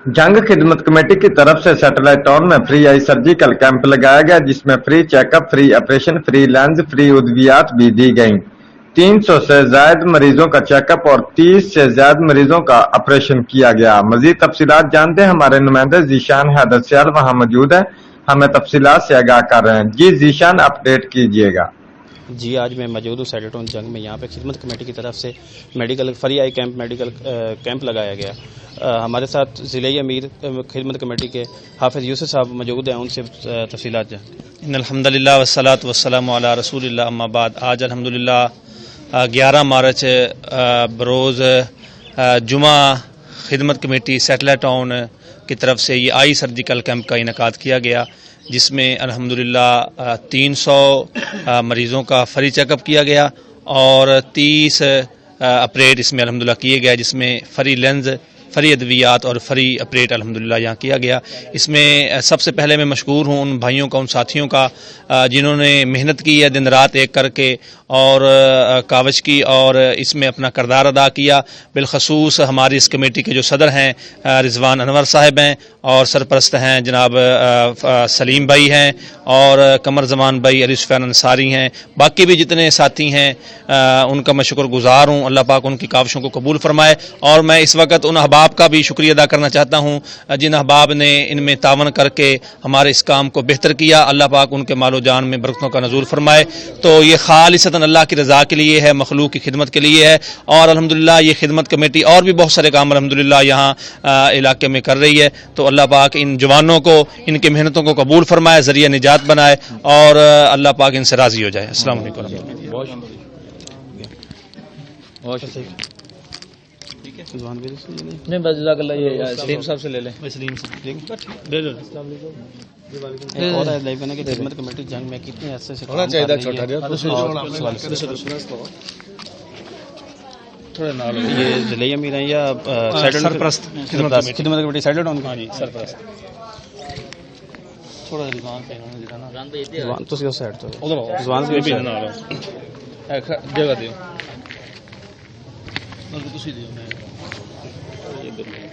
जंग खिदमत कमेटी की तरफ से सैटेलाइट टाउन में फ्री आई सर्जिकल कैंप लगाया गया, जिसमें free checkup, free operation, free lens, free उद्वियात भी दी गईं। 300 से ज्यादा मरीजों का चेकअप और 30 से ज्यादा मरीजों का ऑपरेशन किया गया। मजीद तफसीलात जानते हैं, हमारे नुमाइंदे जीशान हैदर सियाल वहां मौजूद है, हमें तफसीलात से आगाह कर रहे हैं। जी जीशान, अपडेट कीजिएगा। जी, आज मैं मौजूद हूँ सैटेलाइट टाउन जंग में। यहाँ पे खिदमत कमेटी की तरफ से मेडिकल फ्री आई कैंप मेडिकल कैंप लगाया गया। हमारे साथ ज़िले अमीर खिदमत कमेटी के हाफिज़ यूसुफ साहब मौजूद हैं, उनसे तफसीलात जान। अल्हम्दुलिल्लाह वस्सलातु वस्सलामु अला रसूलिल्लाह, अम्मा बाद। आज अल्हम्दुलिल्लाह 11 मार्च बरोज़ जुमा खिदमत कमेटी सैटेलाइट टाउन की तरफ से ये आई सर्जिकल कैंप का इनेकाद किया गया, जिसमें अल्हम्दुलिल्लाह 300 मरीज़ों का फ्री चेकअप किया गया और 30 ऑपरेट इसमें अल्हम्दुलिल्लाह किए गए, जिसमें फ्री लेंस, फ्री अद्वियात और फ्री ऑपरेट अल्हम्दुलिल्लाह यहाँ किया गया। इसमें सबसे पहले मैं मशकूर हूँ उन भाइयों का, उन साथियों का जिन्होंने मेहनत की है दिन रात एक करके और कावश की और इसमें अपना किरदार अदा किया। बिलखसूस हमारी इस कमेटी के जो सदर हैं रिजवान अनवर साहब हैं और सरपरस्त हैं जनाब सलीम भाई हैं और कमर जमान भाई, अली सुफियान अंसारी हैं। बाकी भी जितने साथी हैं उनका मैं शुक्रगुजार हूँ। अल्लाह पाक उनकी काविशों को कबूल फरमाए। और मैं इस वक्त उन अहबाब का भी शुक्रिया अदा करना चाहता हूँ जिन अहबाब ने इनमें तावन करके हमारे इस काम को बेहतर किया। अल्लाह पाक उनके मालो जान में बरकतों का नज़ूल फरमाए। तो ये खालिसतन अल्लाह की रज़ा के लिए है, मखलूक की खिदमत के लिए है। और अल्हम्दुलिल्लाह ये खिदमत कमेटी और भी बहुत सारे काम अल्हम्दुलिल्लाह यहाँ इलाके में कर रही है। तो अल्लाह पाक इन जवानों को, इनकी मेहनतों को कबूल फरमाए, ज़रिया निजात बनाए और अल्लाह पाक इनसे राज़ी हो जाए। अस्सलाम वालेकुम। नहीं बस जज़ाकल्लाह, ये सलीम साहब से ले लें। सलीम और लाइव है कि खिदमत कमेटी जंग में कितने अरसे से होना चाहिए छोटा थोड़े नाल ये ज़िले अमीर हैं या सरपरस्त खिदमत कमेटी सैटेलाइट टाउन? हाँ जी, सरपरस्त। थोड़ा रिजवान पे ना जवान तो उस साइड तो उधर जवान से भी नाल जगह दियो तुसी दियो।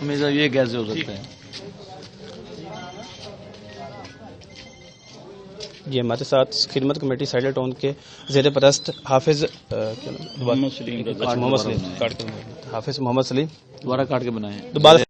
मैं ये कैसे हो सकता है? ये हमारे साथ खिदमत कमेटी सैटेलाइट टाउन के ज़ेर परस्त हाफिज़ मोहम्मद सलीम, हाफिज़ मोहम्मद सलीम दोबारा काट के बनाए।